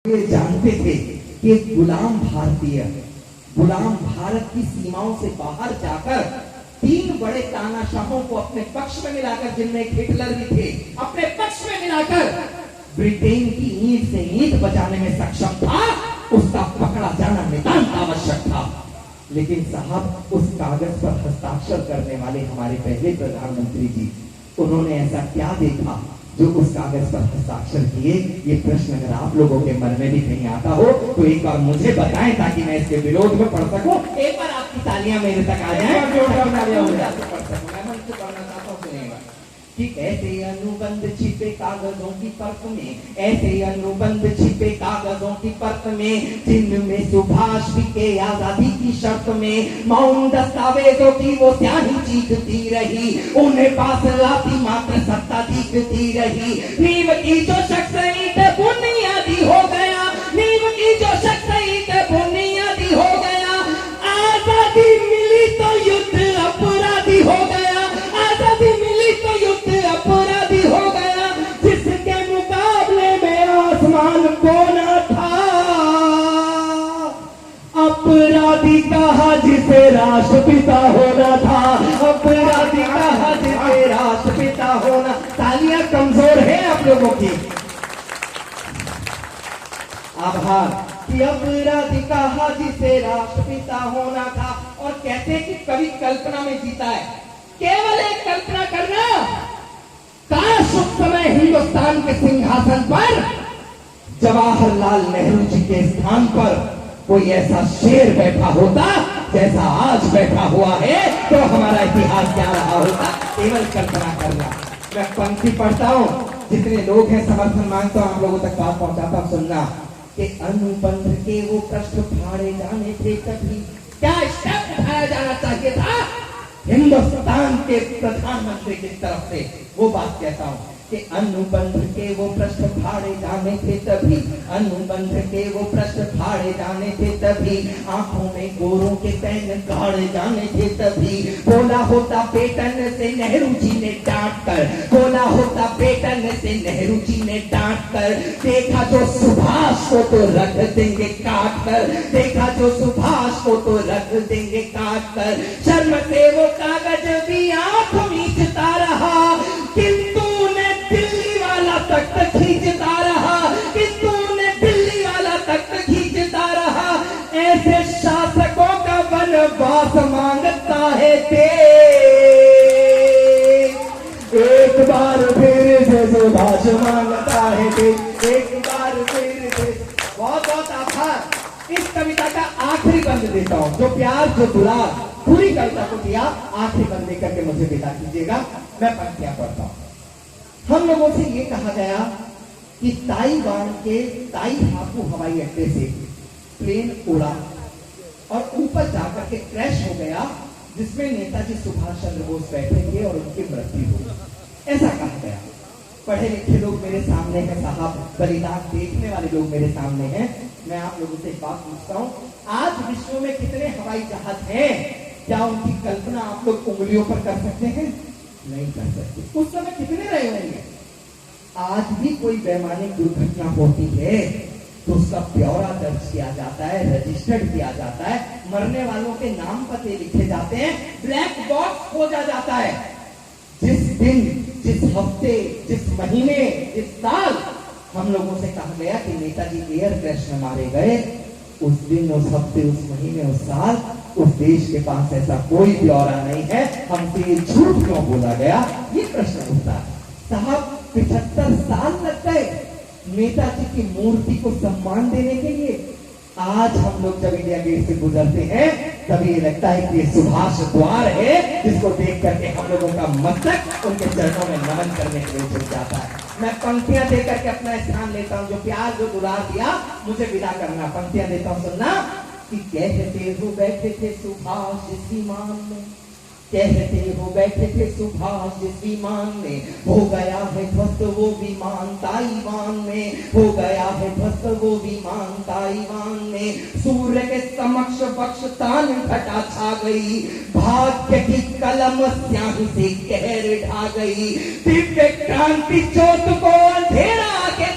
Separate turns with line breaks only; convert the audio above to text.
ये जानते थे कि गुलाम भारत की सीमाओं से बाहर जाकर तीन बड़े तानाशाहों को अपने पक्ष में मिलाकर, जिनमें हिटलर भी थे, अपने पक्ष में मिलाकर ब्रिटेन की ईंट से ईंट बचाने में सक्षम था। उसका पकड़ा जाना नितांत आवश्यक था। लेकिन साहब, उस कागज पर हस्ताक्षर करने वाले हमारे पहले प्रधानमंत्री जी, उन्होंने ऐसा क्या देखा जो उस कागज पर हस्ताक्षर किए? ये प्रश्न अगर आप लोगों के मन में भी कहीं आता हो तो एक बार मुझे बताएं, ताकि मैं इसके विरोध में पढ़ सकूं। एक बार आपकी तालियां मेरे तक आ जाएं, पढ़ सकूं। मैं मन से पढ़ना चाहता हूं, सुनिएगा कि ऐसे अनुबंध छिपे कागजों की परत में, ऐसे अनुबंध छिपे कागजों की परत में, जिनमें सुभाष के आजादी की शर्त में मौन दस्तावेजों की वो स्याही चीखती रही, उन्हें पास लाती मात्र सत्ता दिखती रही। नींव की जो शख्स बुनियादी हो गया, नींव की जो शख्स बुनियादी हो गया, आजादी मिली तो युद्ध अपराधी हो गया, आजादी मिली तो युद्ध अपराधी हो गया, जिसके मुकाबले में आसमान कोना था, अपराधी कहा जिसे राष्ट्रपिता होना था, अपराधी कहा जिसे राष्ट्रपिता होना। तालियां कमजोर है आप लोगों की, आभार। कि अपराधी कहा जिसे राष्ट्रपिता होना था। और कहते हैं कि कवि कल्पना में जीता है। केवल एक कल्पना करना, काश उस समय हिंदुस्तान के सिंहासन पर जवाहरलाल नेहरू जी के स्थान पर कोई ऐसा शेर बैठा होता जैसा आज बैठा हुआ है, तो हमारा इतिहास क्या रहा होता। केवल कल्पना करना। मैं पंक्ति पढ़ता हूं, जितने लोग हैं समर्थन मांगता हूं, आप लोगों तक बात पहुंचाता हूं, सुनना। कि अनुबंध के वो प्रश्न फाड़े जाने थे तभी, क्या स्टेप उठाया जाना चाहिए था हिंदुस्तान के प्रधानमंत्री की तरफ से, वो बात कहता हूं कि अनुबंध के वो प्रश्न फाड़े जाने थे तभी, अनुबंध के वो प्रश्न फाड़े जाने थे तभी, आंखों में गोरों के पैन गाड़े जाने थे तभी, बोला होता पेटन से नेहरू जी ने डांट कर, बोला होता पेटन से नेहरू जी ने डांट कर, देखा जो सुभाष को तो रख देंगे काट कर, देखा जो सुभाष को तो रख देंगे काट कर, शर्म से वो कागज भी आंख मीचता रहा, किंतु तख्त खींचता रहा, किंतु ने दिल्ली वाला तख्त खींचता रहा, ऐसे शासकों का वनवास मांगता है एक बार फिर से सुभाष मांगता है एक बार फिर से। बहुत बहुत आभार। इस कविता का आखिरी बंद देता हूं, जो प्यार जो दुलार पूरी कविता को दिया, आखिरी बंद देकर के मुझे विदा कीजिएगा। मैं पंक्तियां पढ़ता हूं। हम लोगों से ये कहा गया कि ताइवान के ताइहाकू हवाई अड्डे से प्लेन उड़ा और ऊपर जाकर के क्रैश हो गया, जिसमें नेताजी सुभाष चंद्र बोस बैठे थे और उनकी मृत्यु हुई, ऐसा कहा गया। पढ़े लिखे लोग मेरे सामने हैं साहब, बलिदान देखने वाले लोग मेरे सामने हैं। मैं आप लोगों से एक बात पूछता हूं, आज विश्व में कितने हवाई जहाज हैं? क्या उनकी कल्पना आप लोग उंगलियों पर कर सकते हैं? नहीं कर सकते। उस समय कितने रहे होंगे? आज भी कोई वैमानिक दुर्घटना होती है तो उसका ब्यौरा दर्ज किया जाता है, रजिस्टर्ड किया जाता है, मरने वालों के नाम पते लिखे जाते हैं, ब्लैक बॉक्स खोजा जाता है। जिस दिन, जिस हफ्ते, जिस महीने, जिस साल हम लोगों से कहा गया कि नेताजी एयर क्रैश में मारे गए, उस दिन, उस हफ्ते, उस महीने, उस साल उस देश के पास ऐसा कोई ब्यौरा नहीं है। हमसे ये झूठ क्यों बोला गया, ये प्रश्न उठता है। साहब, 75 साल लग गए नेताजी की मूर्ति को सम्मान देने के लिए। आज हम लोग जब इंडिया गेट से गुजरते हैं तभी ये लगता है कि ये सुभाष द्वार है, जिसको देख करके हम लोगों का मस्तक उनके चरणों में नमन करने के लिए झुक जाता है। मैं पंक्तियां देकर के अपना स्थान लेता हूं, जो प्यार जो दुलार दिया, मुझे विदा करना। पंक्तियां देता हूं, सुनना। कि कहते हो बैठे थे सुभाष जिस विमान में, कहते हो बैठे थे सुभाष जिस विमान में, हो गया है ध्वस्त वो विमान ताइवान में, हो गया है ध्वस्त वो विमान ताइवान में, सूर्य के समक्ष बख्श तान घटा छा गई, भाग्य की कलम स्याही से कहर ढा गई, दिव्य क्रांति ज्योत को अंधेरा आके